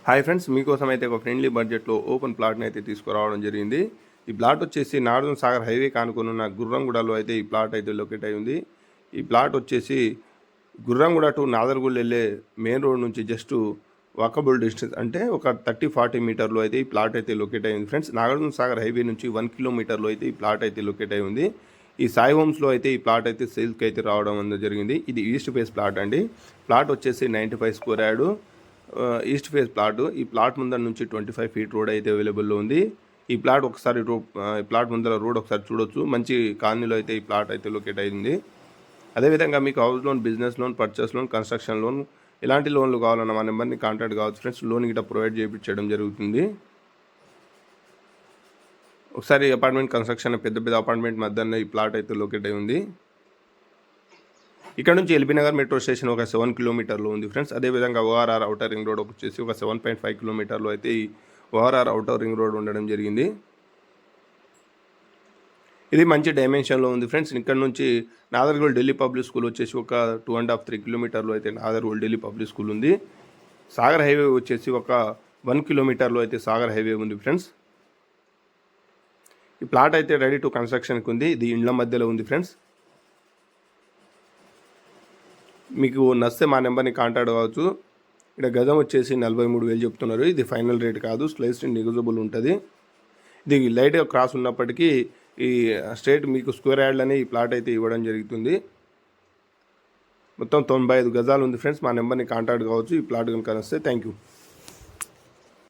Hi friends, మీకోసం అయితే ఒక ఫ్రెండ్లీ బడ్జెట్లో ఓపెన్ ప్లాట్ని అయితే తీసుకురావడం జరిగింది. ఈ ప్లాట్ వచ్చేసి నాగార్జున సాగర్ హైవే కానుకొనున్న గుర్రంగూడలో అయితే ఈ ప్లాట్ అయితే లొకేట్ అయి ఉంది. ఈ ప్లాట్ వచ్చేసి గుర్రంగూడ టు నాదర్గూడ వెళ్ళే మెయిన్ రోడ్ నుంచి జస్ట్ వాకబుల్ డిస్టెన్స్, అంటే ఒక 30-40 మీటర్లో అయితే ఈ ప్లాట్ అయితే లొకేట్ అయి ఉంది ఫ్రెండ్స్. నాగార్జున సాగర్ హైవే నుంచి 1 కిలోమీటర్లో అయితే ఈ ప్లాట్ అయితే లొకేట్ అయి ఉంది. ఈ సాయి హోమ్స్లో అయితే ఈ ప్లాట్ అయితే సేల్కి అయితే రావడం అనేది జరిగింది. ఇది ఈస్ట్ ఫేస్ ప్లాట్ అండి. ప్లాట్ వచ్చేసి 95 square yard east phase plot. ఈ ప్లాట్ ముందర నుంచి 25 ఫీట్ రోడ్ అయితే అవైలబుల్లో ఉంది. ఈ ప్లాట్ ఒకసారి ప్లాట్ ముందర రోడ్ ఒకసారి చూడొచ్చు. మంచి కాలనీలో అయితే ఈ ప్లాట్ అయితే లొకేట్ అయింది. అదేవిధంగా మీకు house loan, business loan, purchase loan, construction loan ఎలాంటి లోన్లు కావాలన్న మా నెంబర్ని కాంటాక్ట్ కావచ్చు ఫ్రెండ్స్. లోన్ గిట్ట ప్రొవైడ్ చేయించడం జరుగుతుంది. ఒకసారి అపార్ట్మెంట్ కన్స్ట్రక్షన్ పెద్ద అపార్ట్మెంట్ మధ్యన ఈ ప్లాట్ అయితే లొకేట్ అయి ఉంది. ఇక్కడ నుంచి ఎల్బీ నగర్ మెట్రో స్టేషన్ ఒక 7 కిలోమీటర్లో ఉంది ఫ్రెండ్స్. అదేవిధంగా ఓఆర్ఆర్ అవుటర్ రింగ్ రోడ్ వచ్చేసి ఒక 7.5 కిలోమీటర్లో అయితే ఈ ఓఆర్ఆర్ అవుటర్ రింగ్ రోడ్ ఉండడం జరిగింది. ఇది మంచి డైమెన్షన్లో ఉంది ఫ్రెండ్స్. ఇక్కడ నుంచి నాదర్గోల్ ఢిల్లీ పబ్లిక్ స్కూల్ వచ్చేసి ఒక 2.5-3 కిలోమీటర్లో అయితే నాదర్గోల్ ఢిల్లీ పబ్లిక్ స్కూల్ ఉంది. సాగర్ హైవే వచ్చేసి ఒక 1 కిలోమీటర్లో అయితే సాగర్ హైవే ఉంది ఫ్రెండ్స్. ఈ ప్లాట్ అయితే రెడీ టు కన్స్ట్రక్షన్కి ఉంది. ఇది ఇండ్ల మధ్యలో ఉంది ఫ్రెండ్స్. మీకు నచ్చితే మా నెంబర్ని కాంటాక్ట్ కావచ్చు. ఇక్కడ గజం వచ్చేసి 43,000 చెప్తున్నారు. ఇది ఫైనల్ రేట్ కాదు, స్లైస్లీ నెగోజియబుల్ ఉంటుంది. ఇది లైట్గా క్రాస్ ఉన్నప్పటికీ ఈ స్ట్రేట్ మీకు స్క్వేర్ యార్డ్లని ఈ ప్లాట్ అయితే ఇవ్వడం జరుగుతుంది. మొత్తం 95 గజాలు ఉంది ఫ్రెండ్స్. మా నెంబర్ని కాంటాక్ట్ కావచ్చు ఈ ప్లాట్ కనుక నచ్చితే. Thank you.